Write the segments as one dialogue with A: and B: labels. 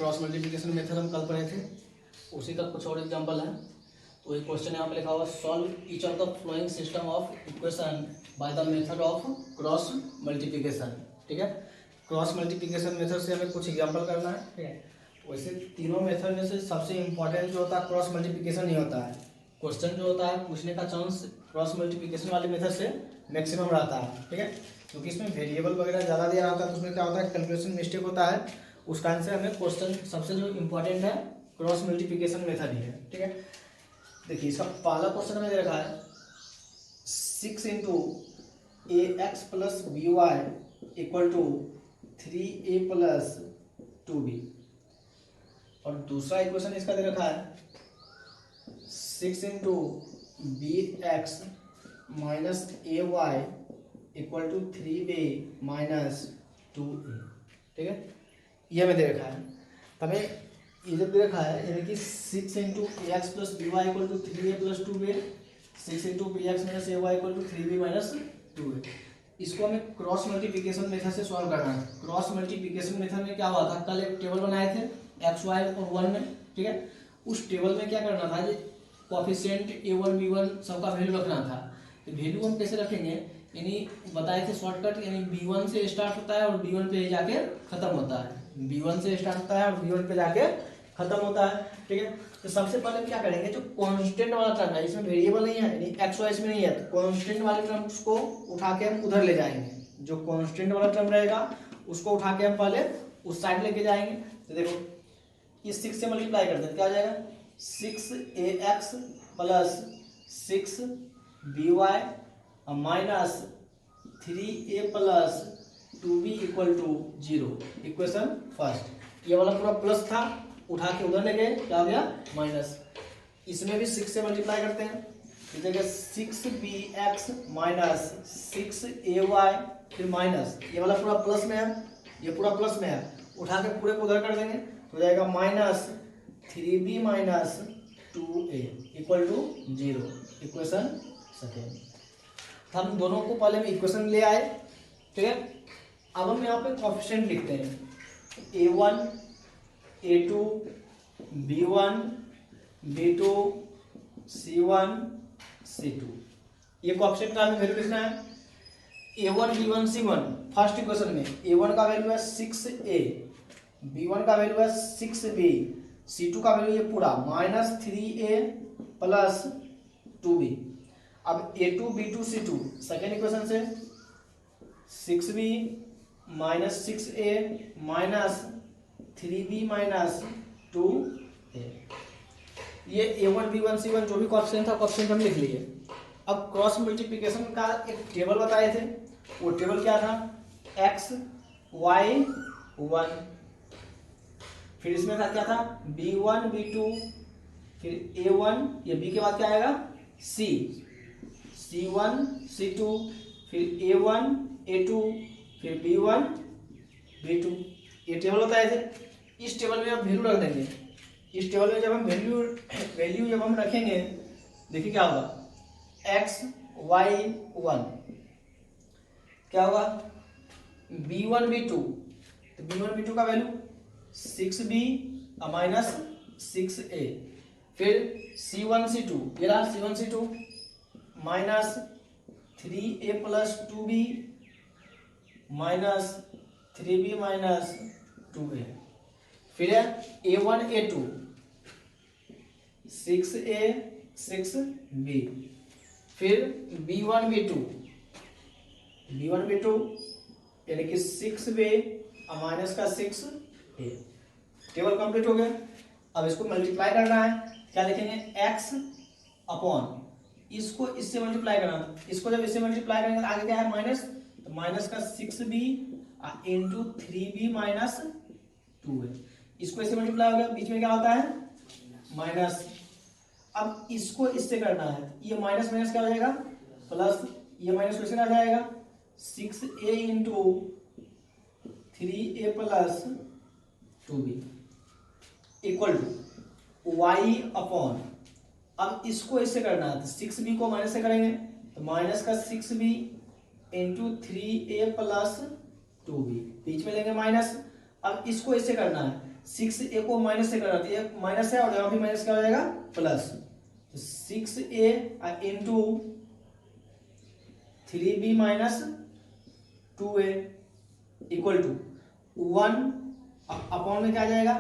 A: Cross multiplication method हम कल पढ़े थे, उसी का कुछ और एग्जांपल है। तो एक क्वेश्चन यहाँ पे लिखा हुआ, solve each of the flowing system of equation by the method of cross multiplication. ठीक है, क्रॉस मल्टीप्लिकेशन मेथड से हमें कुछ एग्जांपल करना है। ठीक है, वैसे तीनों मेथड में से सबसे इंपॉर्टेंट जो होता है क्रॉस मल्टीप्लिकेशन ही होता है। क्वेश्चन जो होता है पूछने का चांस क्रॉस मल्टीप्लिकेशन वाले मेथड से मैक्सिमम रहता है। ठीक है, क्योंकि इसमें वेरिएबल वगैरह ज़्यादा दिया रहता है तो उसमें क्या होता है, कैलकुलेशन मिस्टेक होता है। उसका आंसर हमें क्वेश्चन सबसे जो इम्पोर्टेंट है क्रॉस मल्टीप्लिकेशन मेथड ही है। ठीक है, देखिए इसका पहला क्वेश्चन में दे रखा है 6 into a x plus b Y equal to 3a plus 2b, और दूसरा इक्वेशन इसका दे रखा है 6 into b x minus a y equal to 3b minus 2a। ठीक है, ये हमें दे रखा है। हमें ये जब दे रखा है यानी कि 6 into a x plus b Y equal to 3a plus 2b, 6 into b x minus a y equal to 3b minus 2a, इसको हमें क्रॉस मल्टीप्लिकेशन मेथड से सॉल्व करना है। क्रॉस मल्टीप्लिकेशन मेथड में क्या हुआ था, कल एक टेबल बनाए थे एक्स वाई और 1 में। ठीक है, उस टेबल में क्या करना था, कोएफिशिएंट a1 b1 सबका वैल्यू रखना था। तो वैल्यू हम कैसे रखेंगे, यानी बताए थे शॉर्टकट, यानी b1 से स्टार्ट होता है और b1 पे जाके खत्म होता है। b1 से स्टार्ट होता है और b1 पे जाके खत्म होता है। ठीक है, तो सबसे पहले क्या करेंगे, जो कांस्टेंट वाला टर्म है, इसमें वेरिएबल नहीं है यानी एक्स वाई इसमें नहीं है, तो कांस्टेंट वाले टर्म्स को उठा के हम उधर ले जाएंगे। जो कांस्टेंट वाला टर्म रहेगा उसको उठा के हम पहले उस साइड लेके जाएंगे। तो देखो इस 6 से मल्टीप्लाई करते हैं, क्या आ जाएगा 6ax plus 6by minus 3a plus 2b equal to 0। Equation first, ये वाला पूरा प्लस था, उठा के उधर ले गए, क्या हो गया माइनस। इसमें भी 6 से मल्टीप्लाई करते हैं, इस जगह 6bx माइनस 6ay फिर माइनस, ये वाला पूरा प्लस में है, ये पूरा प्लस में है, उठा के पूरे को उधर कर देंगे तो हो जाएगा minus 3b minus 2a equal to 0। Equation second. हम दोनों को पहले में इक्वेशन ले आए। ठीक है, अब हम यहाँ पे कोएफिशिएंट लिखते हैं a1 a2 b1 b2 c1 c2, ये कोएफिशिएंट का हमें वैल्यू लिखना है। a1 b1 c1 first equation में a1 का वैल्यू है 6a, b1 का वैल्यू है 6b, c2 का वैल्यू ये पूरा माइनस 3a प्लस 2b। अब a2 b2 c2 second equation से 6b minus 6a minus 3b minus 2a, ये a1 b1 c1 जो भी कोएफिशिएंट था कोएफिशिएंट हम लिख लिए। अब क्रॉस मल्टीप्लिकेशन का एक टेबल बताए थे, वो टेबल क्या था, x y 1, फिर इसमें था क्या था b1 b2 फिर a1, ये b के बाद क्या आएगा c, c1 c2 फिर a1 a2 फिर b1 b2, ये टेबल बताए थे। इस टेबल में हम वैल्यू रख देंगे। इस टेबल में जब हम वैल्यू जब हम रखेंगे, देखिए क्या होगा x y 1, क्या होगा b1 b2, तो b1 b2 का वैल्यू 6b माइनस 6a, फिर c1 c2, ये रहा c1 c2 minus 3a plus 2b minus 3b minus 2a, फिर a1 a2 6a 6b, फिर b1 b2 यानी कि 6b माइनस का 6a। टेबल कंप्लीट हो गया। अब इसको मल्टीप्लाई करना है, क्या लिखेंगे x अपॉन, इसको इससे मल्टीप्लाई करना, इसको जब इससे मल्टीप्लाई करेंगे आगे क्या है माइनस, तो माइनस का 6b into 3b minus 2a, इसको इससे मल्टीप्लाई हो गया, बीच में क्या होता है माइनस। अब इसको इससे करना है, ये माइनस माइनस क्या हो जाएगा प्लस, ये माइनस क्वेश्चन आ जाएगा 6a into 3a plus 2b equal to y upon, अब इसको इससे करना है तो 6b को माइनस से करेंगे तो माइनस का 6b into 3a plus 2b, बीच में लेंगे माइनस। अब इसको इससे करना है 6a को माइनस से करना, तो ये माइनस है और यहाँ भी माइनस क्या हो जाएगा प्लस, तो 6a into 3b minus 2a equal to 1 upon में क्या आ जाएगा।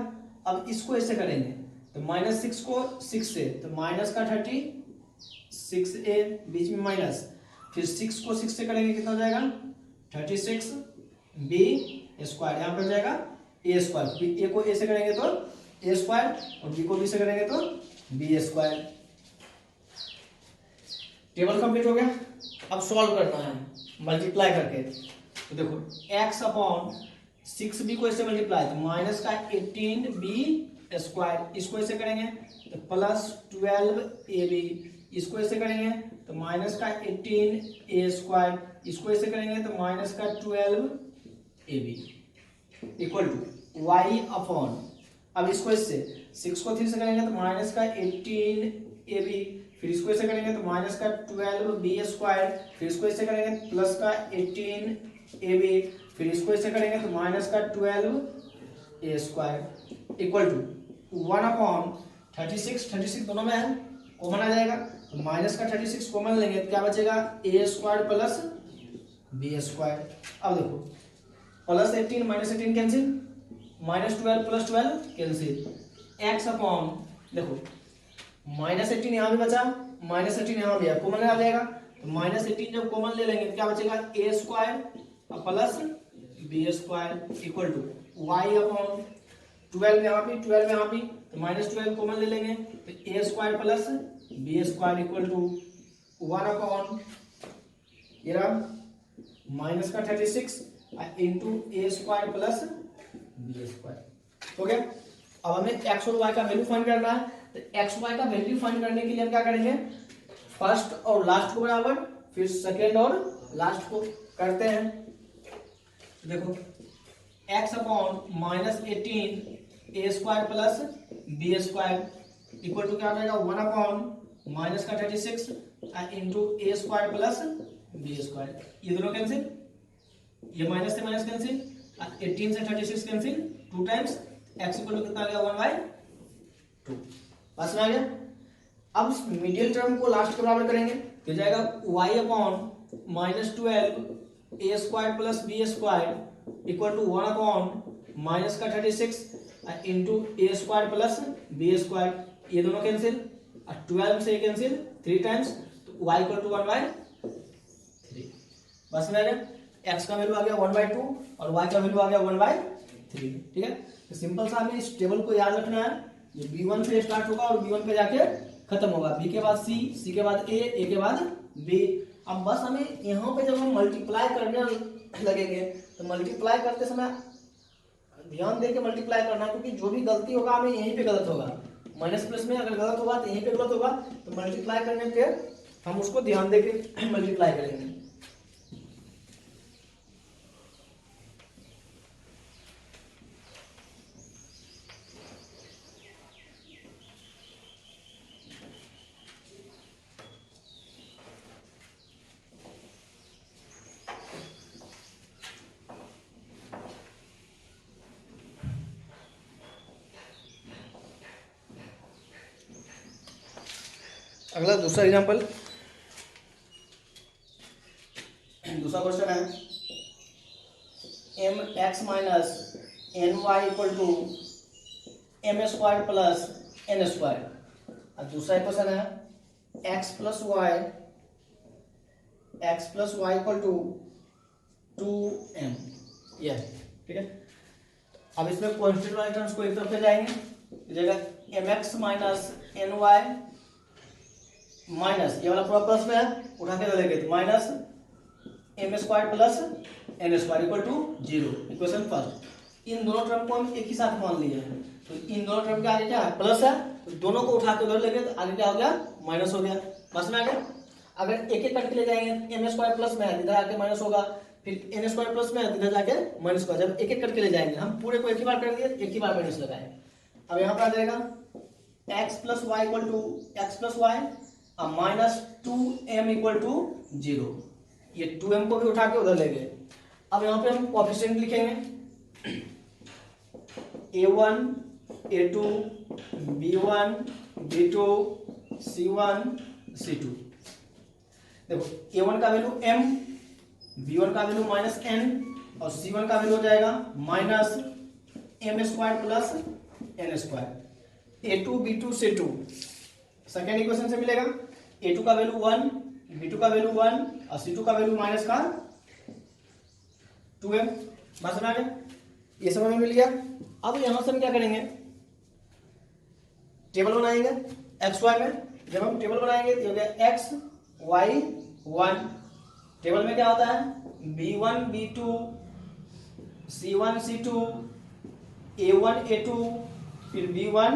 A: अब इसको ऐसे करेंगे तो -6 को 6 से, तो माइनस का 36a बीच में माइनस, फिर 6 को 6 से करेंगे कितना हो जाएगा 36b स्क्वायर, यहाँ पर हो जाएगा a स्क्वायर, a को a से करेंगे तो a स्क्वायर और b को b से करेंगे तो b स्क्वायर। टेबल कंप्लीट हो गया। अब सॉल्व करना है मल्टीप्लाई करके, तो देखो x अपॉन 6b को ऐसे मल्टीप्लाई, तो माइनस का 18b स्क्वायर, इसको ऐसे करेंगे तो प्लस 12ab, इसको ऐसे करेंगे तो माइनस का 18a स्क्वायर, इसको ऐसे करेंगे तो माइनस का 12ab equal to y upon, अब इसको इससे 6 को 3 से करेंगे तो माइनस का 18ab, फिर इसको ऐसे करेंगे तो माइनस का 12b स्क्वायर, फिर इसको ऐसे करेंगे प्लस का 18ab, फिर इसको ऐसे करेंगे तो माइनस का 12a square equal to 1 upon 36 दोनों में है, कॉमन आ जाएगा, तो माइनस का 36 कॉमन लेंगे तो क्या बचेगा a square plus b square. अब देखो plus 18 minus 18 cancel, minus 12 plus 12 cancel, x upon देखो माइनस 18 यहाँ भी बचा, माइनस 18 यहाँ भी है, कॉमन आ जाएगा, तो माइनस 18 जब कॉमन ले लेंगे तो क्या बचेगा a square plus b square equal to y upon 12 यहाँ भी 12 यहाँ भी, तो माइनस 12 कॉमन ले लेंगे तो a square plus b square equal to 1 upon ये रहा माइनस का 36 into a square plus b square हो गया। अब हमें x और y का वैल्यू फाइंड करना है, तो x y का वैल्यू फाइंड करने के लिए हम क्या करेंगे, फर्स्ट और लास्ट को बराबर, फिर सेकेंड और लास्ट को करते हैं। तो देखो x upon minus 18 a square plus b square equal to क्या हो जाएगा 1 अपॉन माइनस का 36 into a square plus b square, ये दोनों कैंसिल, ये माइनस से माइनस कैंसिल, 18 से 36 cancel, 2 times x equal to कितना आ गया 1/2, बस में आ गया। अब मिडिल टर्म को लास्ट के बराबर करेंगे तो जाएगा y upon minus 12 a square plus b square equal to 1 upon minus का 36 into a square plus b square, ये दोनों कैंसिल, 12 से कैंसिल 3 टाइम्स, तो y इक्वल टू 1/3, बस में आ गया। x का वैल्यू आ गया 1/2 और y का वैल्यू आ गया 1/3, ठीक है। तो सिंपल सा हमें इस टेबल को याद रखना है, ये b1 से स्टार्ट होगा और b1 पे जाके खत्म होगा, b के बाद c, c के बाद a के बाद b। अब बस हमें यहाँ पे जब हम मल्टीप्लाई करने लगेंगे तो मल्टीप्लाई करते समय ध्यान देके मल्टीप्लाई करना, क्योंकि जो भी गलती होगा हमें यहीं पे गलत होगा, माइनस प्लस में अगर गलत होगा तो यहीं पे गलत होगा, तो मल्टीप्लाई करने पे हम उसको ध्यान देके मल्टीप्लाई करेंगे। अगला दूसरा एग्जांपल, दूसरा क्वेश्चन है m x minus n y equal to m square plus N square. और दूसरा क्वेश्चन है x plus y equal to 2m, यह ठीक है। अब इसमें कॉन्स्टेंट वाले टर्म्स को एक तरफ ले जाएंगे, जगह m x minus n y minus ये वाला पूरा प्लस में है, उठा के चलेंगे तो minus M square plus N square equal to 0, equation first. इन दोनों टर्म को हम एक ही साथ मान लिए हैं, तो इन दोनों टर्म के आगे क्या है प्लस है, तो दोनों को उठा के उधर लेंगे तो आगे क्या हो गया माइनस हो गया, बस में आ गया। अगर एक एक करके ले जाएंगे एम स्क्वायर प्लस में है इधर आके माइनस होगा, फिर एन स्क्वायर प्लस में है इधर जाके माइनस होगा। जब एक एक करके ले जाएंगे, हम पूरे को एक ही बार कर दिए एक ही बार माइनस लगाए। अब यहाँ पर आ जाएगा x plus y equal to x plus y minus 2m equal to 0, ये 2m को भी उठा के उधर ले गए। अब यहाँ पे हम कोएफिशिएंट लिखेंगे, A1 A2 B1 B2 C1 C2। देखो A1 का वैल्यू m, B1 का वैल्यू माइनस n और C1 का वैल्यू हो जाएगा minus m square plus n square. A2 B2 C2 second equation से मिलेगा। A2 का वैल्यू 1, B2 का वैल्यू 1 और C2 का वैल्यू माइनस का 2m। बात समझ आ गया? ये समझ में मिल गया। अब यहां से हम क्या करेंगे, टेबल बनाएंगे एक्स वाई में। जब हम टेबल बनाएंगे तो हो गया एक्स वाई 1। टेबल में क्या होता है, B1 B2 C1 C2 A1 A2 फिर B1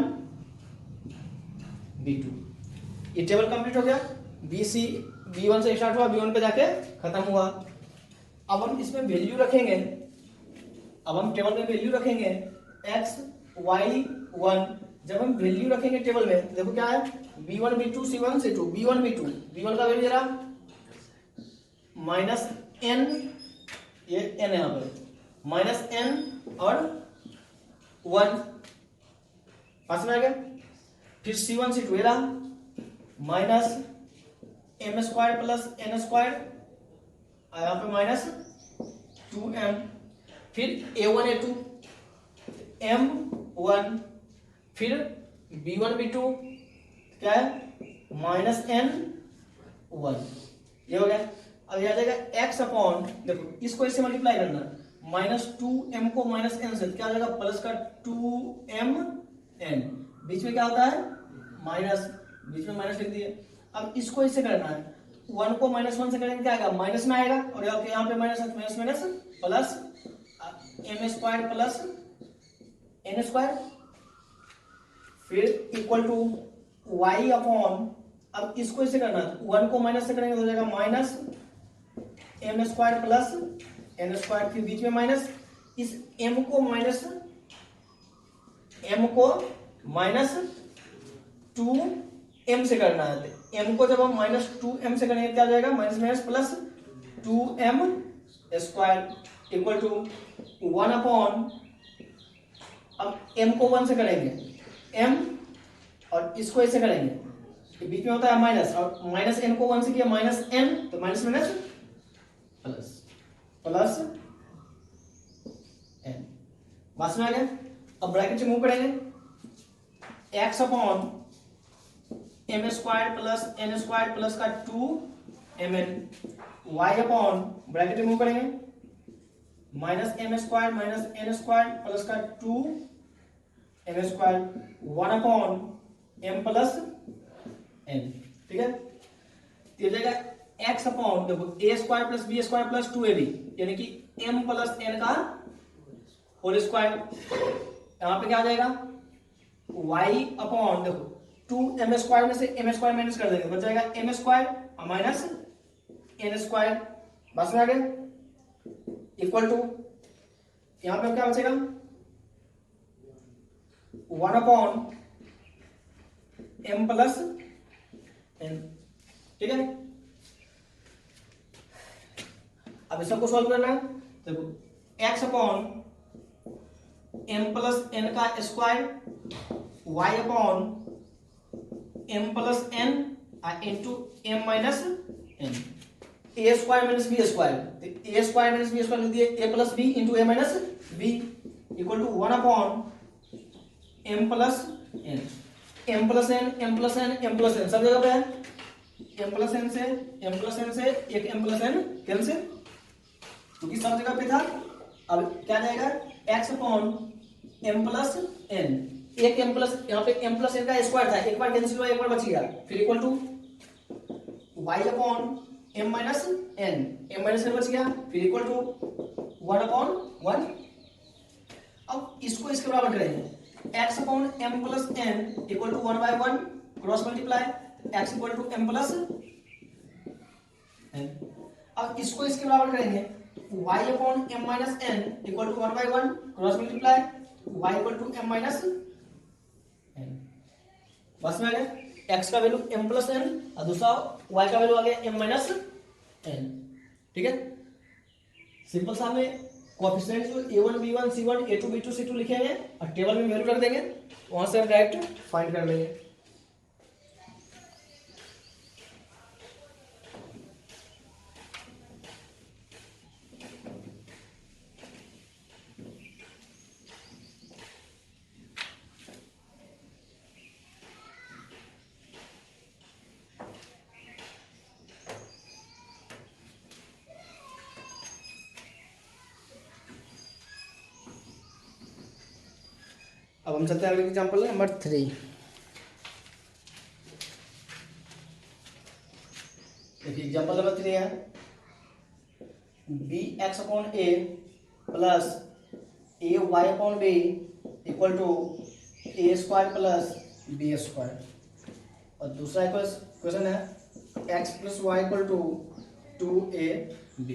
A: B2। ये टेबल कंप्लीट हो गया। BC B1 से स्टार्ट हुआ, B1 पे जाके खत्म हुआ। अब हम इसमें वैल्यू रखेंगे, अब हम टेबल में वैल्यू रखेंगे x y 1। जब हम वैल्यू रखेंगे टेबल में, देखो क्या है, B1 B2 C1 C2 B1 B2, B1 का वैल्यू जरा माइनस n, ये n यहाँ पे माइनस n और 1 पास में आ गया। फिर C1 C2 ये रहा minus m square plus n square, यहाँ पे माइनस 2m। फिर A1 A2 m1, फिर B1 B2 क्या है माइनस n1। ये हो गया। अब यह आ जाएगा x अपॉन, देखो इसको इससे मल्टीप्लाई करना, माइनस 2m को माइनस n से क्या आ जाएगा प्लस का 2mn। बीच में क्या होता है माइनस, बीच में माइनस लिख दिए। अब इसको इससे करना है, 1 को माइनस 1 से करेंगे क्या आएगा माइनस में आएगा, और यहाँ पे minus minus minus plus m square plus n square, फिर इक्वल टू y अपॉन, अब इसको इससे करना, 1 को माइनस से करेंगे तो हो जाएगा minus m square plus n square, फिर बीच में माइनस, इस m को माइनस 2m से करना है। m को जब हम माइनस 2m से करेंगे क्या आ जाएगा minus minus plus 2m square equal to 1 upon, अब m को 1 से करेंगे m और इसको ऐसे करेंगे, बीच में होता है माइनस, और माइनस n को 1 से किया माइनस n, तो minus minus plus plus n। बात में आ गया। अब ब्रैकेट से मूव करेंगे x upon m square plus n square plus का 2mn, y upon bracket move करेंगे minus m square minus n square plus का 2m square, 1 upon m plus n। ठीक है, ये जाएगा x अपॉन, देखो a square plus b square plus 2ab, यानी कि m प्लस n का होल स्क्वायर। यहां पे क्या आ जाएगा y अपॉन, देखो 2m स्क्वायर में से m स्क्वायर माइनस कर देंगे, बच जाएगा m स्क्वायर और माइनस n स्क्वायर। बस में आ गया इक्वल टू, यहां पे क्या बचेगा 1 अपॉन m प्लस n। ठीक है, अब इस सबको सॉल्व करना है। देखो x upon m plus n का square, y upon m plus n into m minus n, a square minus B square, a square minus B square लिख दिए, a plus B into a minus b equal to 1 upon m plus n, m plus n m plus n m plus n सब जगह पे है, m plus n से एक m plus n cancel, क्योंकि सब जगह पे था। अब क्या जाएगा x upon m plus n, एक m प्लस, यहाँ पे m प्लस n का स्क्वायर था, एक बार कैंसिल हुआ एक बार बच गया, फिर equal to y upon m minus n बच गया, फिर इक्वल टू 1 अपॉन 1। अब इसको इसके बराबर करेंगे, x upon m plus n equal to 1 by 1 cross multiply, x equal to m plus n। अब इसको इसके बराबर करेंगे, y upon m minus n equal to 1 by 1 cross multiply, y equal to m minus n। बस में आ गया x का value m plus n और दूसरा y का वैल्यू आ गया m माइनस n। ठीक है, सिंपल सा हमें कोएफिशिएंट जो a1 b1 c1 a2 b2 c2 लिखेंगे और टेबल में वैल्यू रख देंगे, वहां से हम डायरेक्ट फाइंड कर लेंगे। अब हम चलते हैं अगले एग्जांपल नंबर 3। देखिए एग्जांपल नंबर 3 है b x upon a plus a y upon b equal to A square plus B square, और दूसरा क्वेश्चन है x plus y equal to 2ab।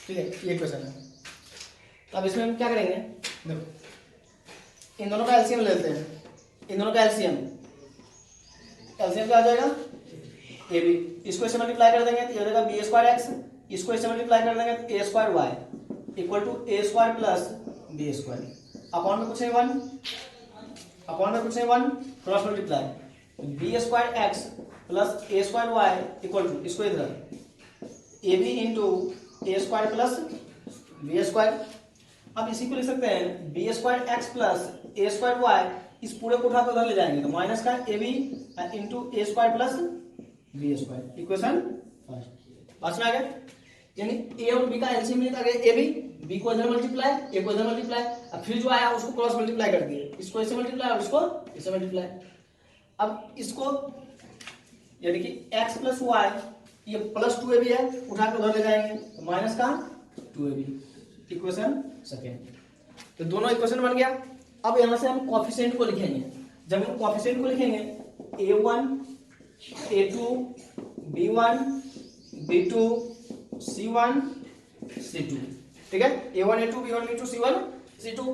A: ठीक है, ये क्वेश्चन है। अब इसमें हम क्या करेंगे, देखो इन दोनों का एलसीएम लेते हैं। इन दोनों का एलसीएम क्या आ जाएगा, ए बी। इसको इससे मल्टीप्लाई कर देंगे तो ये हो जाएगा बी स्क्वायर एक्स, इसको इससे मल्टीप्लाई कर देंगे तो A square Y equal to A square plus B square. Upon में कुछ नहीं 1, अपॉन में कुछ नहीं 1, cross multiply B square X plus A square Y equal to, इसको इधर A B into A square plus B square. अब इसी को लिख सकते हैं B square X plus A square Y, इस पूरे को उठा के उधर ले जाएंगे तो माइनस का a B into A square plus B square, equation first. बात आ गया, यानी ए और बी का एलसीएम लेता गया ए बी, बी को इधर मल्टीप्लाई, ए को इधर मल्टीप्लाई, अब फिर जो आया उसको क्रॉस मल्टीप्लाई कर दिए, इसको ऐसे मल्टीप्लाई और इसको ऐसे मल्टीप्लाई। अब इसको यानी कि एक्स प्लस वाई, ये प्लस 2ab है, उठा के उधर ले जाएंगे तो माइनस का 2ab, इक्वेशन सेकेंड। तो दोनों इक्वेशन बन गया। अब यहां से हम कोएफिशिएंट को लिखेंगे। जब हम कोएफिशिएंट को लिखेंगे a1 a2 b1 b2 c1 c2, ठीक है, a1 a2 b1 b2 c1 c2।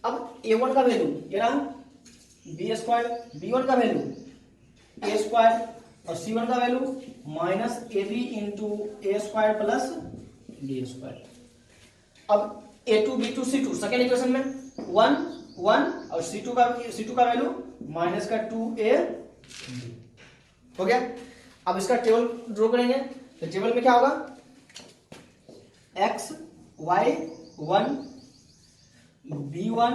A: अब a1 का वैल्यू ये रहा बी स्क्वायर, b1 का वैल्यू ए स्क्वायर और c1 का value minus A B into A square plus B square. अब a2 b2 c2 second equation में 1 1 और c2 का वैल्यू माइनस का 2a हो गया। अब इसका टेबल ड्रॉ करेंगे तो टेबल में क्या होगा, x y 1 b1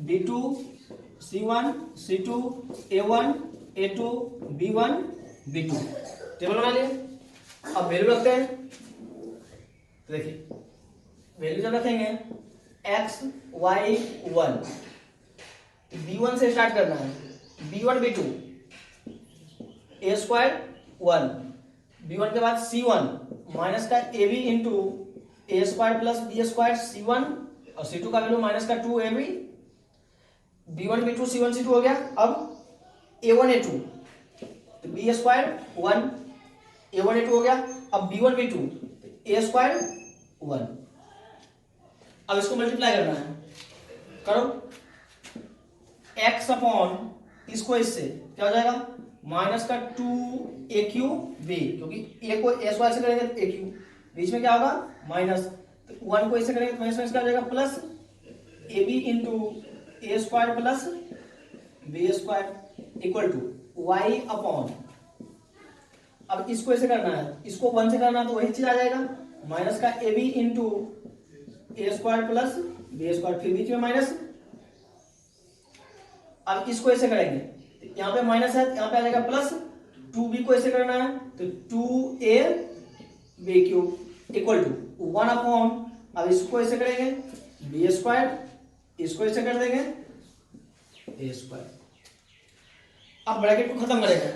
A: b2 c1 c2 a1 a2 b1 b2, table बना लिए। अब वैल्यू रखते हैं, तो देखिए वैल्यू जब रखेंगे x y 1, b1 से स्टार्ट करना है, b1 b2 a square 1, b1 के बाद c1 माइनस का ab इंटू ए square plus B square c1 और c2 का वैल्यू माइनस का 2ab, b1 b2 c1 c2 हो गया। अब a1 a2 तो b स्क्वायर 1 a1 a2 हो गया। अब b1 b2 a स्क्वायर 1। अब इसको मल्टीप्लाई करना है, करो x अपॉन इसको इससे क्या हो जाएगा माइनस का 2aq/b, क्योंकि a को a स्क्वायर से करेंगे तो aq, बीच में क्या होगा माइनस, तो 1 को इससे करेंगे तो माइनस क्या हो जाएगा plus ab into A square plus B square equal to y upon, अब इसको ऐसे करना है, इसको 1 से करना है तो वही चीज आ जाएगा माइनस का ab इंटू ए स्क्वायर प्लस बी स्क्वायर, फिर बीच में माइनस। अब इसको ऐसे करेंगे, यहाँ पे माइनस है, यहाँ पे आ जाएगा प्लस, 2b को ऐसे करना है तो 2ab³ इक्वल टू 1 अपॉन, अब इसको ऐसे करेंगे बी स्क्वायर, इसको ऐसे कर देंगे ए स्क्वायर। अब ब्रैकेट को खत्म करेंगे,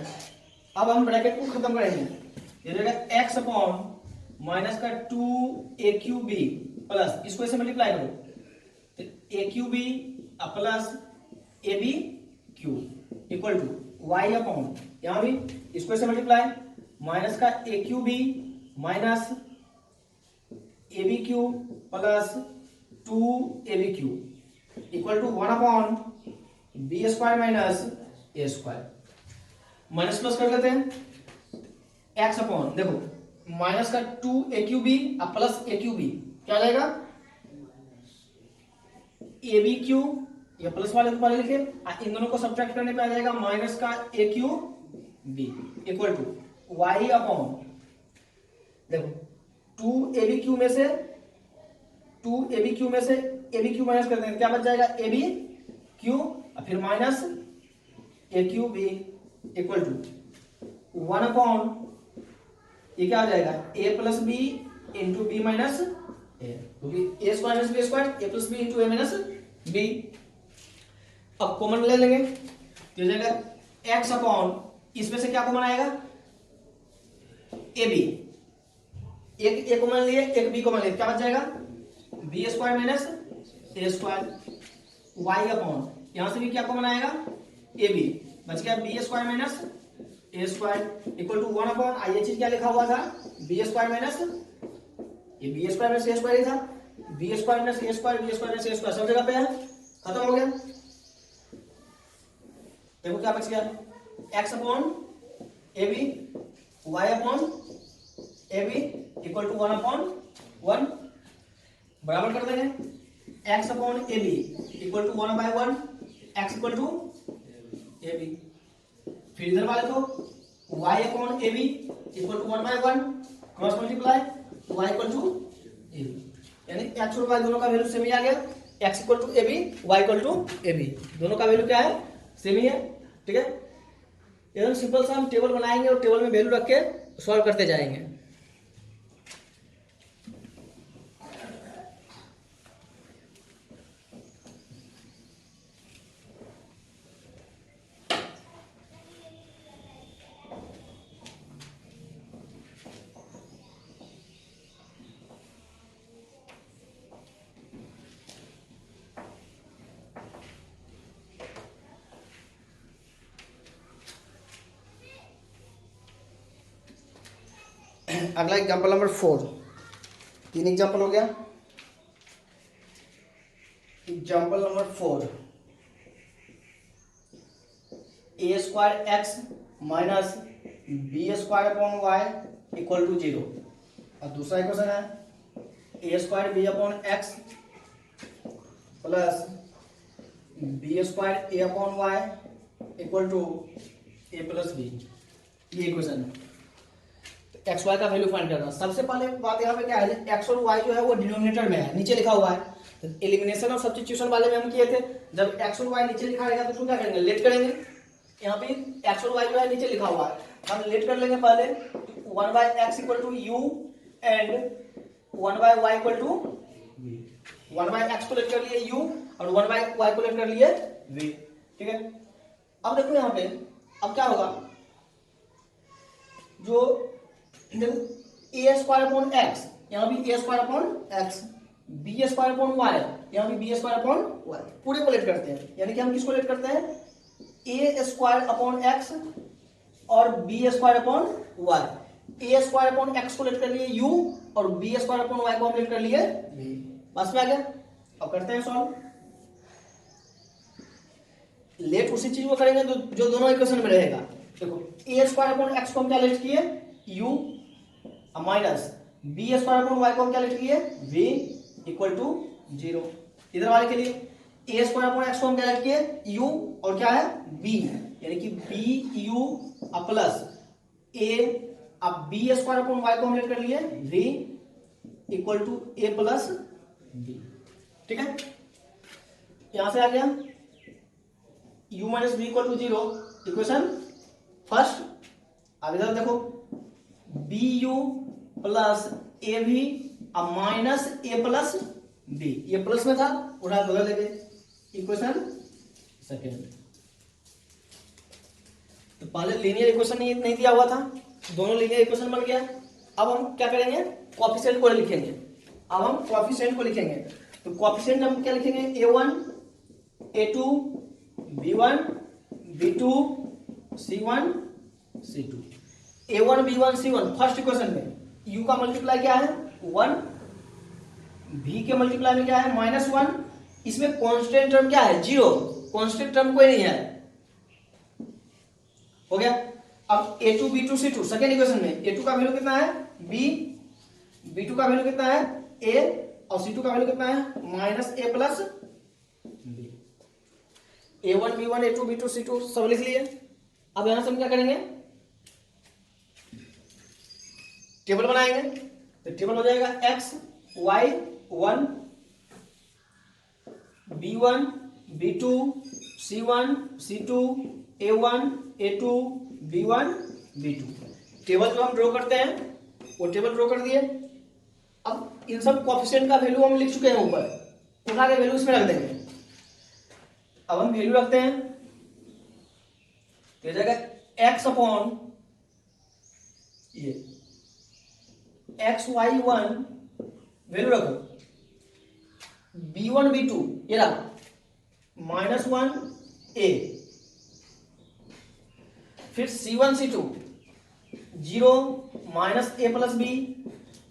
A: अब हम ब्रैकेट को खत्म करेंगे, ये रहेगा x अपॉन माइनस का 2aq/b प्लस, इसको ऐसे मल्टीप्लाई करो तो aq/b plus ab³ equal to y upon, यहां भी इसको ऐसे मल्टीप्लाई माइनस का aq/b minus ab³ plus 2ab³ equal to 1 upon b square minus A square. Minus plus कर लेते हैं, x अपॉन देखो माइनस का 2aq/b प्लस aq/b क्या आ जाएगा ए बी क्यू, ये प्लस वाले को पहले लिखे, इन दोनों को सब्ट्रैक्ट करने पे आ जाएगा माइनस का A Q B equal to Y upon, देखो 2 ए बी क्यू में से ए बी क्यू माइनस कर देंगे, क्या बच जाएगा ए बी क्यू, और फिर minus A Q B equal to 1 upon, ये क्या हो जाएगा A plus B into B minus A, क्योंकि A square minus B square, A plus B into A minus B. अब कॉमन ले लेंगे तो हो जाएगा एक्स अपॉन, इसमें से क्या कॉमन आएगा ए बी, एक ए कॉमन लिए एक बी कॉमन लिए, क्या बच जाएगा बी स्क्वायर माइनस ए स्क्वायर, वाई अपॉन, यहां से भी क्या कॉमन आएगा ए बी, बच गया b square minus A square equal to 1 upon, ये चीज क्या लिखा हुआ था बी स्क्वायर माइनस, ये बी स्क्वायर माइनस ए स्क्वायर ही था, बी स्क्वायर माइनस ए स्क्वायर, बी स्क्वायर माइनस ए स्क्वायर सब जगह पे है, खत्म हो गया। देखो क्या बच गया x upon A b, Y upon A b equal to 1 upon 1, बराबर कर देंगे x upon A b equal to 1 by 1, x equal to A b, फिर इधर वाले को y upon A b equal to 1 by 1 cross multiply y equal to A b, यानी x और y दोनों का वैल्यू सेम ही आ गया, x equal to A b, y equal to A b, दोनों का वैल्यू क्या है सेम ही है, ठीक है। एकदम सिंपल सा हम टेबल बनाएंगे और टेबल में वैल्यू रख के सॉल्व करते जाएंगे। अगला एग्जाम्पल नंबर 4, 3 एग्जाम्पल हो गया। Example number 4, A square X minus B square upon Y equal to 0, और दूसरा इक्वेशन है A square B upon X plus B square A upon Y equal to A plus B, ये equation है। X Y का value find करना, सबसे पहले बात यहाँ पे क्या है, एक्स और वाई जो है वो डिनोमिनेटर में है, नीचे लिखा हुआ है, तो एलिमिनेशन और सब्स्टिट्यूशन वाले में हम किए थे, जब एक्स और वाई नीचे लिखा रहेगा तो उसको क्या करेंगे लेट करेंगे, यहाँ पे एक्स और वाई जो है नीचे लिखा हुआ है, हम लेट कर लेंगे पहले 1 by x equal to u and 1 by y equal to v, 1 by x को लेट कर लिए यू और 1 बाय वाई को लेट कर लिए वी, ठीक है। अब देखो यहाँ पे अब क्या होगा, जो ए स्क्वायर अपॉन एक्स, यहाँ भी A square upon X, B square upon Y, यहाँ भी बी स्क्वायर अपॉन वाई, पूरे को लेट करते हैं, यानी कि हम किसको लेट करते हैं ए स्क्वायर अपॉन एक्स और बी स्क्वायर अपॉन वाई, ए स्क्वायर अपॉन एक्स को लेट कर लिए यू और बी स्क्वायर अपॉन वाई को हम लेट कर लिए वी, बस में आ गया। अब करते हैं सॉल्व, लेट उसी चीज को करेंगे जो दोनों इक्वेशन में रहेगा। देखो ए स्क्वायर अपॉन एक्स को हम क्या लेट किए u minus B square upon y को हम क्या लेट किए वी इक्वल टू 0, इधर वाले के लिए ए स्क्वायर अपॉन एक्स को हम क्या लेट किए यू और क्या है बी, यानी कि बी यू प्लस ए, अब बी स्क्वायर अपॉन वाई को हम लेट कर लिए v equal to A plus b, ठीक है। यहां से आ गया u minus b equal to 0, equation first. अब इधर देखो b u plus a v minus a plus B, ये प्लस में था उठा बदल लेंगे, इक्वेशन सेकेंड। तो पहले लीनियर इक्वेशन नहीं दिया हुआ था, दोनों लीनियर इक्वेशन बन गया। अब हम क्या करेंगे कोएफिशिएंट को लिखेंगे, अब हम कोएफिशिएंट को लिखेंगे, तो कोएफिशिएंट हम क्या लिखेंगे a1 a2 b1 b2 c1 c2, a1 b1 c1 first equation में u का मल्टीप्लाई क्या है 1, v के मल्टीप्लाई में क्या है -1, इसमें कांस्टेंट टर्म क्या है 0, कांस्टेंट टर्म कोई नहीं है, हो गया। अब a2 b2 c2 second equation में a2 का वैल्यू कितना है b, b2 का वैल्यू कितना है a और c2 का वैल्यू कितना है -a plus A1 B1 A2 B2 C2 सब लिख लिए। अब यहां से हम क्या करेंगे, टेबल बनाएंगे। तो टेबल हो जाएगा XY1 B1 B2 C1 C2 A1 A2 B1 B2। Table जो हम ड्रॉ करते हैं वो टेबल ड्रॉ कर दिए। अब इन सब कोएफिशिएंट का वैल्यू हम लिख चुके हैं ऊपर, उठा के वैल्यू इसमें रख देंगे। अब हम वैल्यू रखते हैं, तो जाएगा x अपॉन ये XY1 वैल्यू रखो, B1 B2 ये रहा -1 A, फिर C1 C2 0 -A plus B,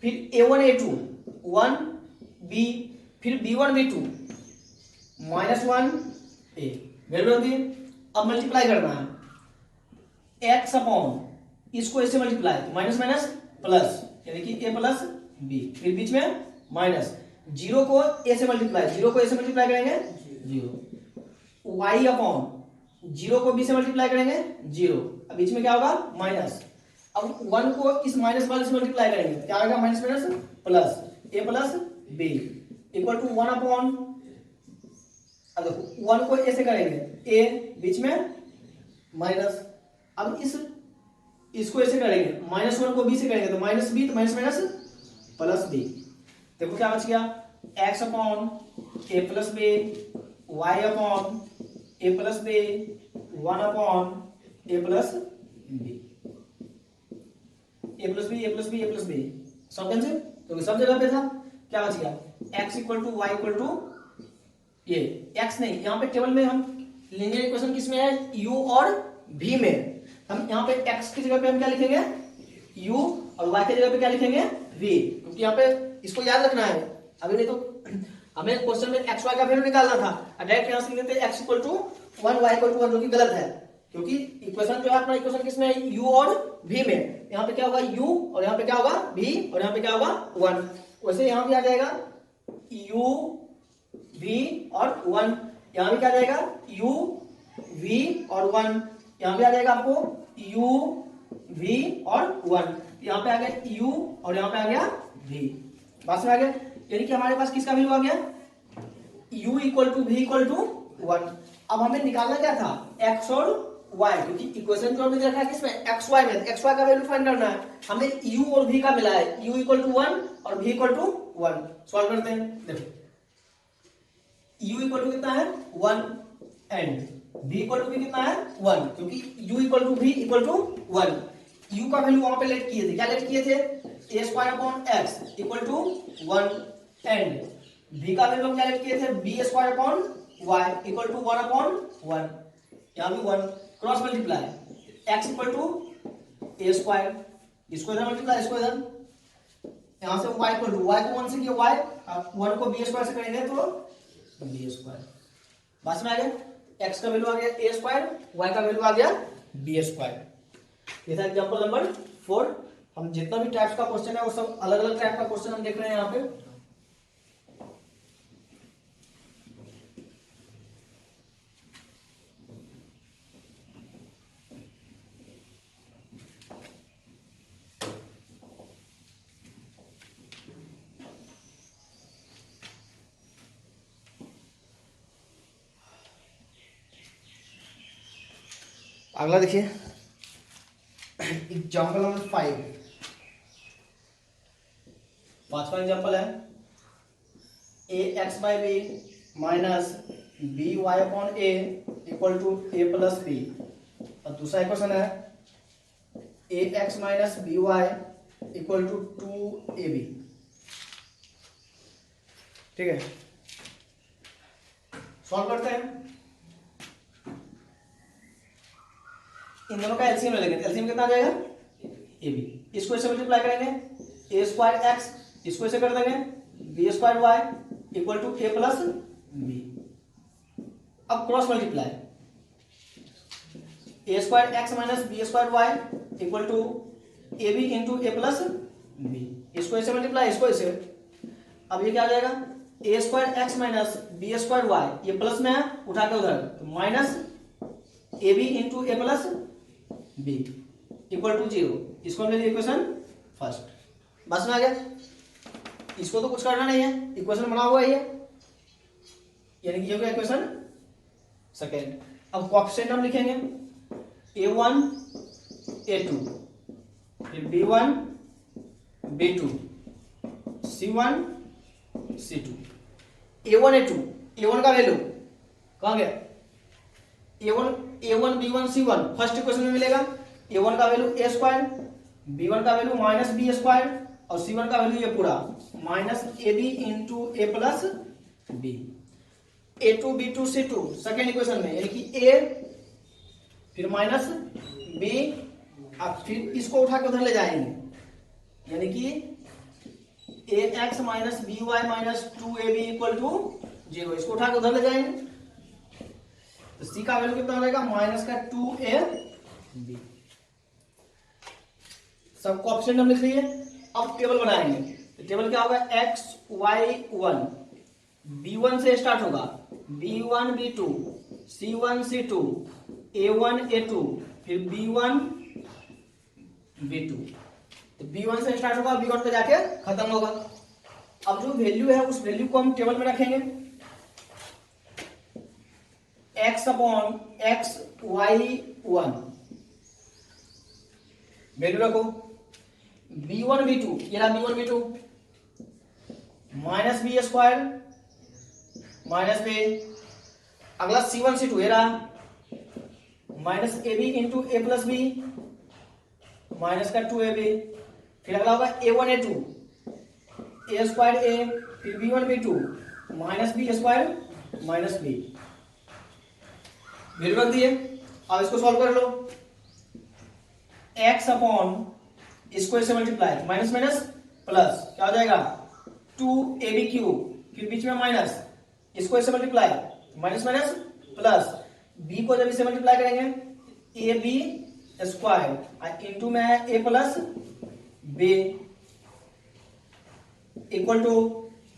A: फिर A1 A2 1 B, फिर B1 B2 -1 A वैल्यू रख दिए। अब मल्टीप्लाई करना है x अपॉन इसको ऐसे मल्टीप्लाई, माइनस माइनस प्लस, यानी कि a प्लस बी, फिर बीच में माइनस, जीरो को a से मल्टीप्लाई, जीरो को a से मल्टीप्लाई करेंगे जीरो, y अपॉन जीरो को b से मल्टीप्लाई करेंगे जीरो, अब बीच में क्या होगा माइनस। अब 1 को इस माइनस वाले से मल्टीप्लाई करेंगे, क्या आएगा minus minus plus, a plus b equal to 1 upon, अब देखो 1 को a से करेंगे a, बीच में माइनस, अब इसको ऐसे करेंगे, -1 को b से करेंगे तो माइनस b, तो माइनस माइनस प्लस b। देखो क्या बच गया, x upon a plus b, y upon a plus b, 1 upon a plus b, a plus b, a plus b, a plus b सब कैंसिल, तो सब जगह पे था। क्या बच गया, x equal to y equal to ये x नहीं, यहाँ पे टेबल में हम लीनियर इक्वेशन किसमें है, u और v में। हम यहाँ पे x की जगह पे हम क्या लिखेंगे u, और y की जगह पे क्या लिखेंगे v, क्योंकि यहाँ पे इसको याद रखना है। अभी नहीं तो हमें क्वेश्चन में x y का वैल्यू निकालना था, डायरेक्ट यहाँ से लिख देते x equal to 1 y equal to 1, जो कि गलत है, क्योंकि इक्वेशन जो है अपना इक्वेशन किसमें है, u और v में। यहाँ पे क्या होगा u, और यहाँ पे क्या होगा v, और यहाँ पे क्या होगा 1। वैसे यहाँ भी आ जाएगा u v और 1, यहाँ भी क्या जाएगा u v और 1, यहाँ पे आ जाएगा आपको u v और 1, यहाँ पे आ गया u और यहाँ पे आ गया v। बात में आ गया, यानी कि हमारे पास किसका वैल्यू आ गया, u equal to v equal to 1। अब हमें निकालना क्या था, x और y, क्योंकि इक्वेशन जो हमने देखा है किसमें, x y में, x y का वैल्यू फाइंड करना है। हमें u और v का मिला है, u इक्वल टू 1 और v इक्वल टू 1। सॉल्व करते हैं, देखो u इक्वल टू कितना है 1 एंड v इक्वल टू भी कितना है 1, क्योंकि u equal to v equal to 1। u का वैल्यू वहां पे लेट किए थे, क्या लेट किए थे, a square upon x equal to 1 and v का वैल्यू हम क्या लेट किए थे, b square upon y equal to 1 upon 1, यहाँ भी 1, cross multiply x equal to a square, इसको इधर मल्टीप्लाई, इसको इधर, यहाँ से y इक्वल टू, y को 1 से किया y, 1 को b स्क्वायर से करेंगे तो b स्क्वायर। बात में आ गया, x का वैल्यू आ गया a स्क्वायर, y का वैल्यू आ गया b स्क्वायर। ये था एग्जांपल नंबर 4। हम जितना भी टाइप्स का क्वेश्चन है वो सब अलग अलग टाइप का क्वेश्चन हम देख रहे हैं यहाँ पे। अगला देखिए एग्जाम्पल नंबर 5, पांचवा एग्जाम्पल है A X by B minus B Y upon A equal to A plus B, और दूसरा इक्वेशन है A X minus B Y equal to 2ab। ठीक है, सॉल्व करते हैं। इन दोनों का एलसीएम ले लेंगे, एलसीएम कितना आ जाएगा ए बी, इसको ऐसे मल्टीप्लाई करेंगे ए स्क्वायर एक्स, इसको ऐसे कर देंगे B square Y equal to A plus B. अब cross multiply A square X minus B square Y equal to A B into A plus B, इसको ऐसे मल्टीप्लाई, इसको ऐसे। अब ये क्या आ जाएगा A square X minus B square Y, ये प्लस में है, उठा के उधर, तो minus A B into A plus B equal to 0। इसको हमने इक्वेशन फर्स्ट। बस में आ गया, इसको तो कुछ करना नहीं है, इक्वेशन बना हुआ है ये, यानी कि ये हो गया इक्वेशन सेकेंड। अब कोएफिशिएंट हम लिखेंगे a1 a2, फिर b1 b2 c1 c2। a1 a2, a1 का वैल्यू कहाँ गया, a1 b1 c1 first equation में मिलेगा। a1 का वैल्यू a स्क्वायर, b1 का वैल्यू माइनस बी स्क्वायर और c1 का वैल्यू ये पूरा minus A B into A plus b. a2 b2 c2 second equation में, यानी कि a फिर माइनस b, अब फिर इसको उठा के उधर ले जाएंगे, यानी कि ax minus B y minus 2ab equal to 0। इसको उठा के उधर ले जाएंगे, तो c का वैल्यू कितना रहेगा, माइनस का 2ab। सब कोएफिशिएंट हम लिख लिए। अब टेबल बनाएंगे, तो टेबल क्या होगा, x y1 b1 से स्टार्ट होगा, b1 b2 c1 c2 a1 a2 फिर b1 b2। तो b1 से स्टार्ट होगा, b1 पे जाके खत्म होगा। अब जो वैल्यू है उस वैल्यू को हम टेबल में रखेंगे, x upon x y1 value रखो, b1 b2 ये रहा b1 b2 minus B square minus b, अगला c1 c2 ये रहा minus A B into A plus b minus का 2ab, फिर अगला होगा a1 a2 ए स्क्वायर ए, फिर b1 b2 minus B square minus b, value रख दिए। अब इसको सॉल्व कर लो, x अपॉन इसको इसे मल्टीप्लाई, माइनस माइनस प्लस क्या हो जाएगा 2ab क्यूब, फिर बीच में माइनस, इसको इसे multiply, minus minus plus, b को जब इसे मल्टीप्लाई करेंगे ए बी स्क्वायर इंटू में है A plus B equal to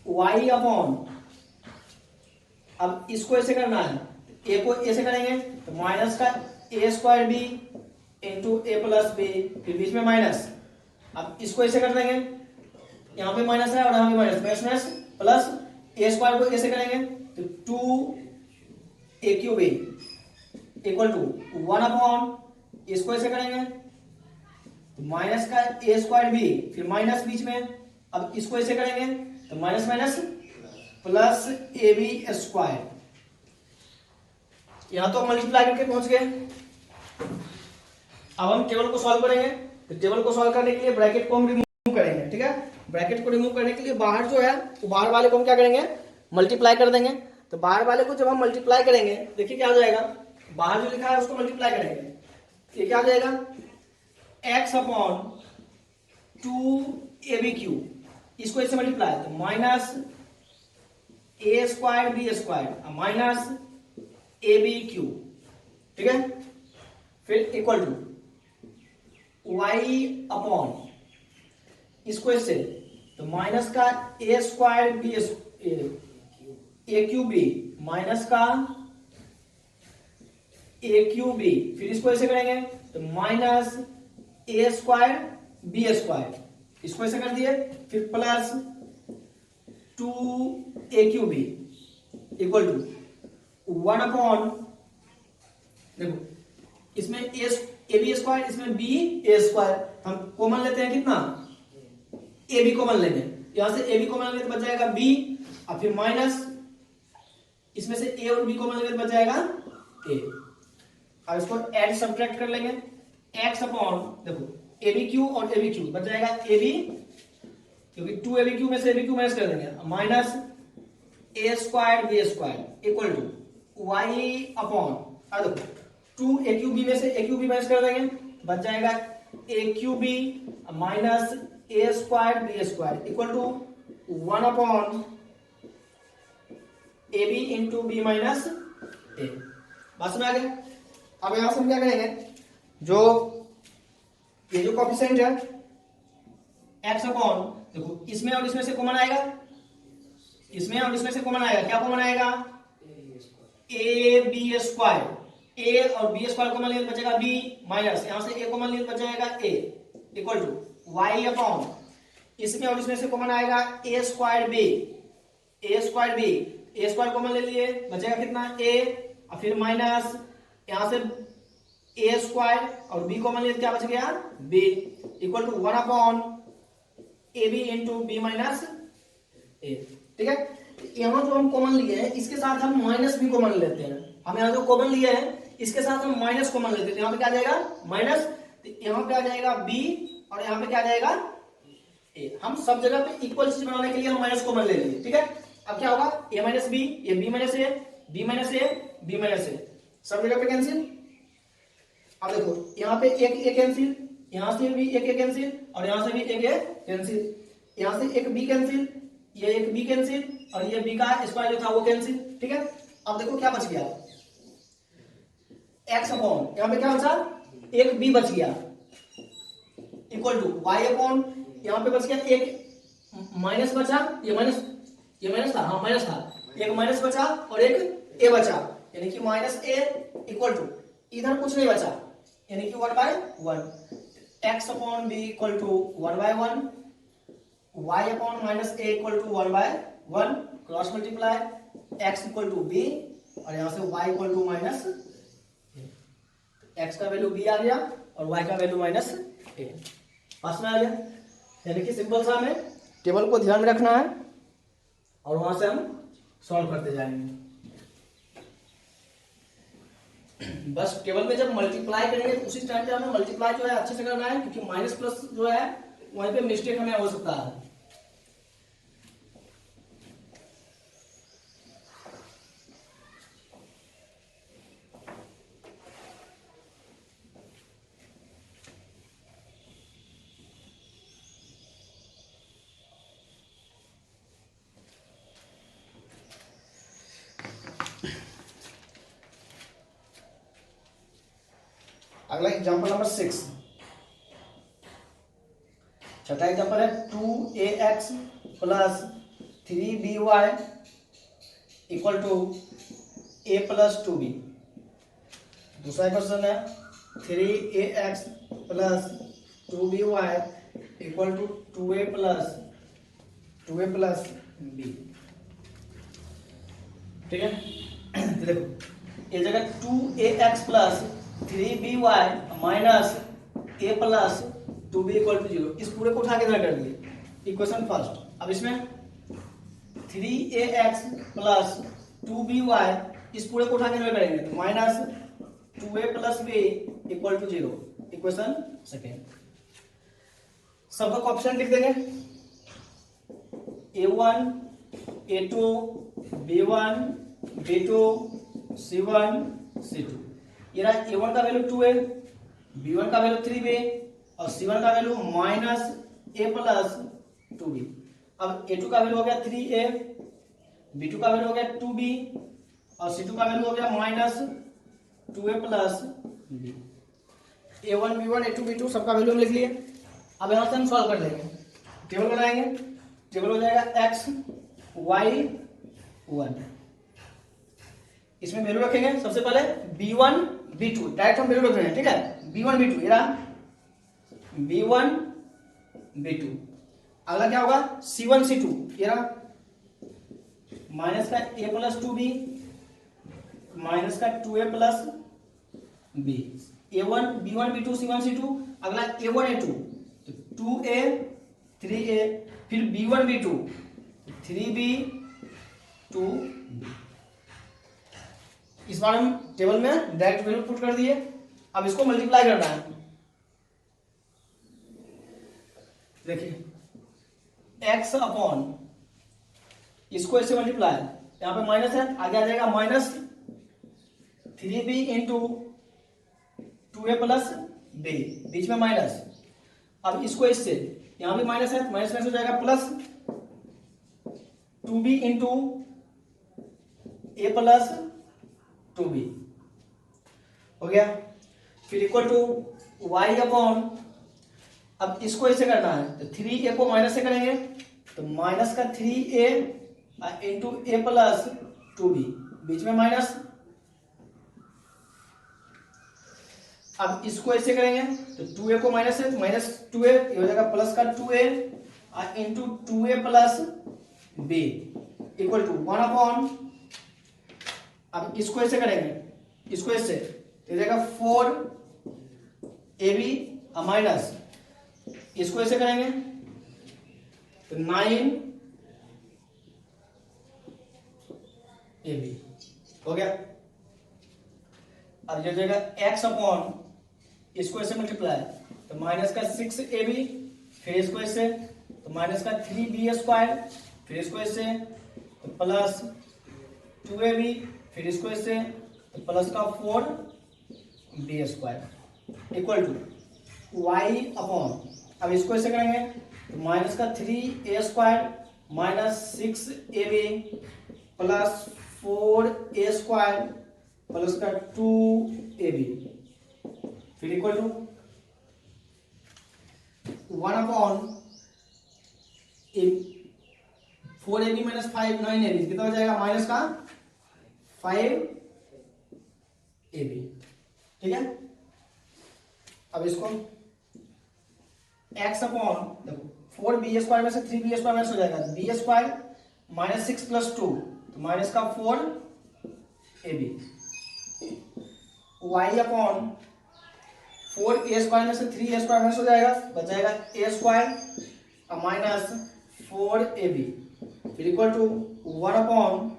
A: Y upon, अब इसको ऐसे करना है, ए को ऐसे करेंगे तो माइनस का a square B into A plus B, फिर बीच में माइनस, अब इसको ऐसे कर देंगे, यहाँ पे माइनस है और यहाँ पे minus, minus minus plus, A square को ऐसे करेंगे तो 2a cube equal to 1 upon, इसको ऐसे करेंगे तो माइनस का ए स्क्वायर बी, फिर माइनस बीच में, अब इसको ऐसे करेंगे तो minus minus plus a b square. यहां तो मल्टीप्लाई करके पहुंच गए। अब हम टेबल को सॉल्व करेंगे, तो टेबल को सॉल्व करने के लिए ब्रैकेट को हम रिमूव करेंगे, ठीक है। ब्रैकेट को रिमूव करने के लिए बाहर जो है वो बाहर वाले को हम क्या करेंगे, मल्टीप्लाई कर देंगे। तो बाहर वाले को जब हम मल्टीप्लाई करेंगे, देखिए क्या हो जाएगा, बाहर जो लिखा है उसको मल्टीप्लाई करेंगे, ये क्या हो जाएगा, x अपॉन 2ab क्यूब, इसको इससे मल्टीप्लाई तो माइनस ए स्क्वायर बी स्क्वायर माइनस ए बी क्यूब, ठीक है। फिर इक्वल टू y अपॉन, इसको इससे तो माइनस का a square b a cube B minus का ए क्यूब बी, फिर इसको ऐसे करेंगे तो माइनस ए स्क्वायर बी स्क्वायर, इसको ऐसे कर दिए, फिर plus 2a cube b equal to 1 upon, देखो इसमें ए बी स्क्वायर, इसमें बी ए स्क्वायर, हम कॉमन लेते हैं कितना, ए बी कॉमन लेंगे, यहां से ए बी कॉमन लेंगे तो बच जाएगा बी, और फिर माइनस इसमें से ए और बी कॉमन लेंगे तो बच जाएगा ए। अब इसको ऐड सब्ट्रैक्ट कर लेंगे, x अपॉन, देखो ए बी क्यू और ए बी क्यू बच जाएगा ए बी, क्योंकि 2ab क्यू में से ab क्यू माइनस कर देंगे, minus A square B square equal to Y upon, अब देखो 2a क्यूब बी में से a क्यूब बी माइनस कर देंगे, बच जाएगा a cube B minus A square B square equal to 1 upon A B into B minus A. बात समझ आ गई। अब यहां से हम क्या करेंगे, जो ये जो कोएफिशिएंट है x अपॉन, देखो इसमें और इसमें से कॉमन आएगा इसमें और इसमें से कॉमन आएगा, क्या कॉमन आएगा, ए बी स्क्वायर, ए और बी स्क्वायर कॉमन लिए बचेगा बी, माइनस यहां से ए कॉमन लिए बच जाएगा ए, इक्वल टू वाई अपॉन, इसमें और इसमें से कॉमन आएगा ए square b, a square b, a square common ले लिए बचेगा कितना ए, और फिर माइनस यहां से ए स्क्वायर और बी कॉमन लिए क्या बच गया B, equal to 1 upon A B into B minus A. ठीक है, यहाँ जो हम कॉमन लिए हैं इसके साथ हम माइनस भी कॉमन लेते हैं, हम यहाँ जो कॉमन लिए हैं इसके साथ हम माइनस कॉमन लेते हैं, यहाँ पे क्या आ जाएगा माइनस, यहाँ पे आ जाएगा बी और यहाँ पे क्या आ जाएगा ए। हम सब जगह पे इक्वल चीज बनाने के लिए हम माइनस कॉमन ले लिए। ठीक है, अब क्या होगा ए माइनस बी, ये बी माइनस ए, बी माइनस ए, बी माइनस ए, सब जगह पे कैंसिल। अब देखो यहाँ पे एक ए कैंसिल, यहाँ से भी एक ए कैंसिल और यहाँ से भी एक ए कैंसिल, यहाँ से एक बी कैंसिल, ये एक बी कैंसिल और ये बी का स्क्वायर जो था वो कैंसिल। ठीक है, अब देखो क्या बच गया एक्स अपॉन, यहाँ पे क्या बचा एक बी बच गया, इक्वल टू वाई अपॉन, यहाँ पे बच गया एक माइनस बचा, ये माइनस था, हाँ माइनस था, एक माइनस बचा और एक ए बचा, यानी कि माइनस ए, इक्वल टू इधर कुछ नहीं बचा यानी कि 1/1, x upon b equal to 1/1, y upon minus a equal to 1/1, cross multiply x equal to b और यहां से y equal to minus x का वैल्यू b आ गया और y का वैल्यू माइनस ए, पास में आ गया। यानी कि सिंपल सा हमें टेबल को ध्यान में रखना है और वहां से हम सॉल्व करते जाएंगे। बस टेबल में जब मल्टीप्लाई करेंगे तो उसी टाइम पे हमें मल्टीप्लाई जो है अच्छे से करना है, क्योंकि माइनस प्लस जो है वहीं पे मिस्टेक हमें हो सकता है। अगला एग्जांपल नंबर 6, छठा एग्जांपल है 2ax plus 3by equal to a plus 2b। दूसरा क्वेश्चन है 3ax plus 2by equal to 2a plus b। ठीक है, देखो ये जगह 2ax plus 3by minus a plus 2b equal to 0, इस पूरे को उठा के इधर कर दिए इक्वेशन फर्स्ट। अब इसमें 3ax प्लस 2by इस पूरे को उठा के इधर करेंगे तो minus 2a plus b equal to 0, equation second. सबका कोएफिशिएंट लिख देंगे a1 a2 b1 b2 c1 c2। ये रहा a1 का वैल्यू 2a, b1 का वैल्यू 3b और c1 का value minus a plus 2b। अब a2 का वैल्यू हो गया 3a, b2 का वैल्यू हो गया 2b और c2 का वैल्यू हो गया minus 2a plus b। a1 b1 a2 b2 सबका वैल्यू हम लिख लिए। अब यहां से हम सॉल्व कर लेंगे, टेबल बनाएंगे, टेबल हो जाएगा x y 1, इसमें वैल्यू रखेंगे सबसे पहले b1 b2, डायरेक्ट हम वैल्यू रख रहे हैं। ठीक है, b1 b2 ये रहा b1 b2। अगला क्या होगा c1 c2, ये रहा माइनस का a प्लस 2b माइनस का 2a plus b, a1 b1 b2 c1 c2। अगला a1 a2 तो 2a 3a, फिर b1 b2 3b 2b। इस बार हम टेबल में डायरेक्ट वैल्यू पुट कर दिए। अब इसको मल्टीप्लाई करना है, देखिए x अपॉन इसको ऐसे मल्टीप्लाई, यहाँ पे माइनस है, आगे आ जाएगा minus 3b into 2a plus b, बीच में माइनस। अब इसको इससे, यहाँ भी माइनस है, माइनस में हो जाएगा plus 2b into a plus 2b हो गया, फिर इक्वल टू y अपॉन, अब इसको ऐसे करना है तो 3a को माइनस से करेंगे तो माइनस का 3a इंटू ए प्लस 2b, बीच में माइनस। अब इसको ऐसे करेंगे तो 2a को माइनस है, माइनस 2a ये हो जाएगा प्लस का 2a into 2a plus b equal to 1 upon, अब इसको ऐसे करेंगे, इसको ऐसे तो हो जाएगा 4ab माइनस, इसको ऐसे करेंगे तो 9ab हो गया। अब जो जाएगा x अपॉन, इसको ऐसे मल्टीप्लाई तो माइनस का 6ab, फिर इसको ऐसे तो माइनस का 3b स्क्वायर, फिर इसको ऐसे तो प्लस 2ab, फिर इसको ऐसे तो प्लस का 4b square equal to y upon, अब इसको ऐसे करेंगे तो माइनस का 3a square minus 6ab plus 4a square plus का 2ab, फिर equal to 1 upon 4ab minus 5 9ab, कितना हो जाएगा माइनस का 5ab, ठीक है। अब इसको x अपॉन, देखो 4b स्क्वायर में से 3b स्क्वायर माइनस हो जाएगा b स्क्वायर माइनस 6 प्लस 2 तो माइनस का 4ab, y upon 4a square में से 3a स्क्वायर माइनस हो जाएगा, बचाएगा a स्क्वायर माइनस 4ab, फिर इक्वल टू 1 अपॉन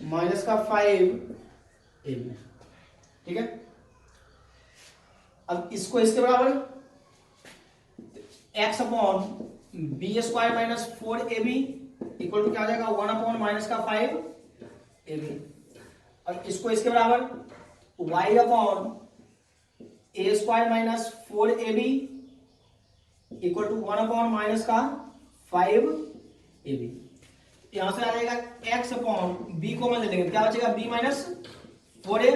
A: माइनस का 5ab, ठीक है। अब इसको इसके बराबर x upon b square minus 4ab equal to क्या हो जाएगा 1 अपॉन माइनस का 5ab, और इसको इसके बराबर y upon a square minus 4ab equal to 1 upon minus का 5ab, यहां से आ जाएगा x अपॉन b को मान ले लेंगे, क्या बचेगा b minus 4a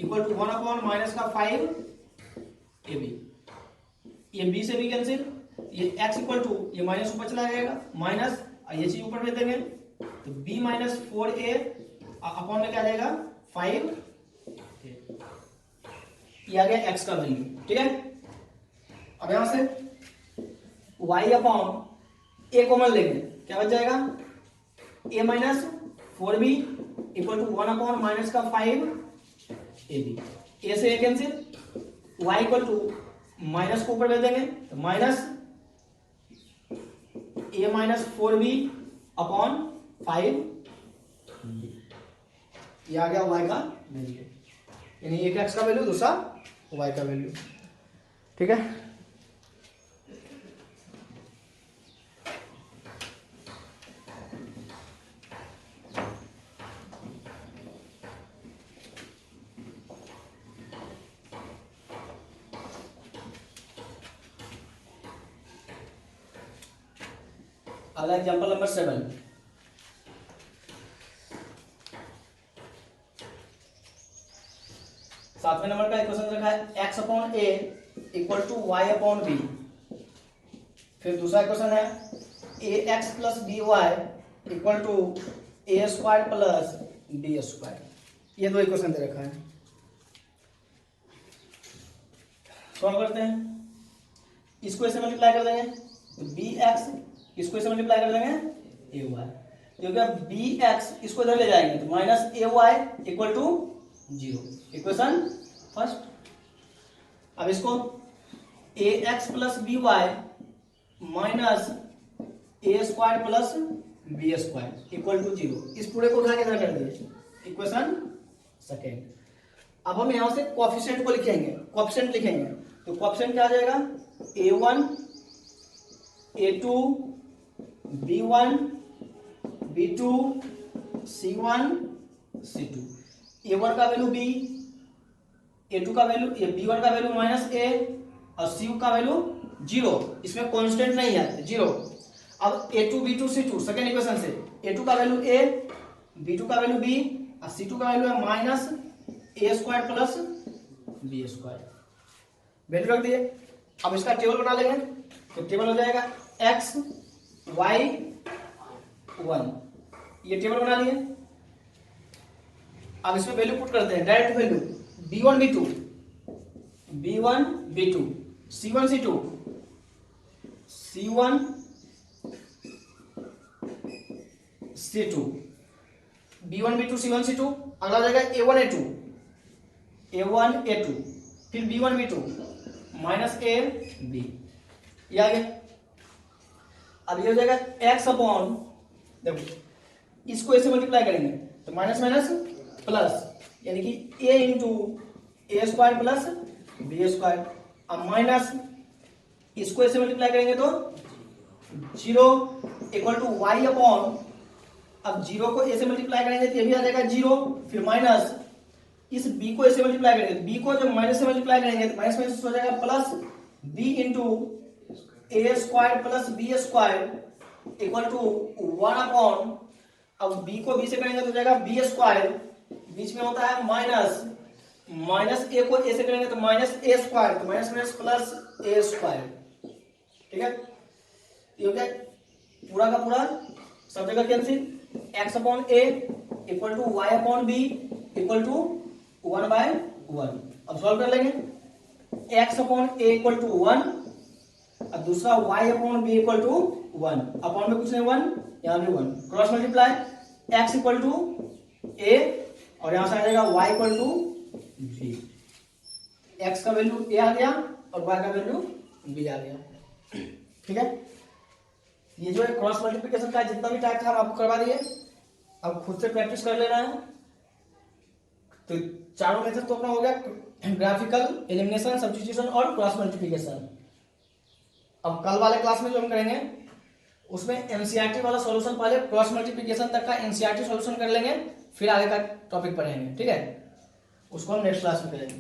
A: equal to 1 upon minus का 5ab, ये b से b कैंसिल, ये x इक्वल टू ये माइनस ऊपर चला जाएगा माइनस, ये चीज ऊपर भेज देंगे तो b माइनस 4a अपॉन में क्या आ जाएगा 5, ये आ गया x का वैल्यू, ठीक है। अब यहां से y अपॉन a कॉमन लेंगे, क्या बच जाएगा a minus 4b equal to 1 upon minus का 5ab, a से a cancel, y equal to minus को ऊपर भेज देंगे तो minus a minus 4b upon 5, ये आ गया y का वैल्यू, यानी एक x का वैल्यू दूसरा y का वैल्यू, ठीक है। अगला एग्जांपल नंबर 7, सातवें नंबर का इक्वेशन रखा है x upon a equal to y upon b, फिर दूसरा इक्वेशन है ax plus by equal to a square plus b square, ये दो इक्वेशन दे रखा है, सॉल्व करते हैं। इसको ऐसे मल्टीप्लाई कर देंगे bx, इसको ऐसे मल्टीप्लाई कर देंगे ay, जो क्या bx इसको इधर ले जाएंगे तो minus ay equal to 0, equation first. अब इसको ax plus by minus a square plus b square equal to 0, इस पूरे को उठा के इधर कर दिए, इक्वेशन सेकेंड। अब हम यहां से कोएफिशिएंट को लिखेंगे, कोएफिशिएंट लिखेंगे तो कोएफिशिएंट क्या आ जाएगा a1 a2 b1 b2 c1 c2, a1 का वैल्यू b, a2 का वैल्यू, ये b1 का वैल्यू माइनस a और c का वैल्यू 0, इसमें कांस्टेंट नहीं है 0। अब a2 b2 c2 second equation से a2 का वैल्यू a, b2 का वैल्यू b और c2 का वैल्यू है minus a square plus b square, value रख दिए। अब इसका टेबल बना लेंगे तो टेबल हो जाएगा x y 1 ये टेबल बना लिए। अब इसमें वैल्यू पुट करते हैं, direct value b1 b2 b1 b2 c1 c2 c1 c2 b1 b2 c1 c2। अगला हो जाएगा a1 a2 a1 a2 फिर b1 b2 minus a b, ये आ गया। अब ये हो जाएगा x अपॉन, देखो इसको ऐसे मल्टीप्लाई करेंगे तो माइनस माइनस प्लस, यानी कि a into A square plus B square. अब माइनस इसको ऐसे मल्टीप्लाई करेंगे तो 0 इक्वल टू वाई अपॉन, अब 0 को ऐसे मल्टीप्लाई करेंगे तो ये भी आ जाएगा 0, फिर माइनस इस b को ऐसे मल्टीप्लाई करेंगे, b को जब माइनस से मल्टीप्लाई करेंगे तो माइनस माइनस हो जाएगा plus b into A square plus B square equal to 1 upon, अब b को b से करेंगे तो हो जाएगा बी स्क्वायर, बीच में होता है माइनस, माइनस ए को ऐसे करेंगे तो माइनस ए स्क्वायर, तो minus minus plus A square. ठीक है, ये हो गया पूरा का पूरा सब जगह cancel, x upon A equal to Y upon b equal to 1/1। अब सॉल्व कर लेंगे, x upon A equal to 1 और दूसरा y upon b equal to 1, upon में कुछ नहीं 1, यहाँ भी 1, cross multiply x equal to a और यहां से आ जाएगा y equal to b, x का वैल्यू a आ गया और y का वैल्यू b आ गया। ठीक है, ये जो है क्रॉस मल्टीप्लिकेशन का जितना भी टाइप था हम आपको करवा दिए, अब खुद से प्रैक्टिस कर लेना है। तो चारों मेथड तो अपना हो गया, ग्राफिकल, एलिमिनेशन, सब्स्टिट्यूशन और क्रॉस मल्टीप्लिकेशन। अब कल वाले क्लास में जो हम करेंगे उसमें एनसीईआरटी वाला सॉल्यूशन, पहले क्रॉस मल्टीप्लिकेशन तक का एनसीईआरटी सॉल्यूशन कर लेंगे, फिर आगे का टॉपिक पढ़ेंगे। ठीक है, उसको हम नेक्स्ट क्लास में करेंगे।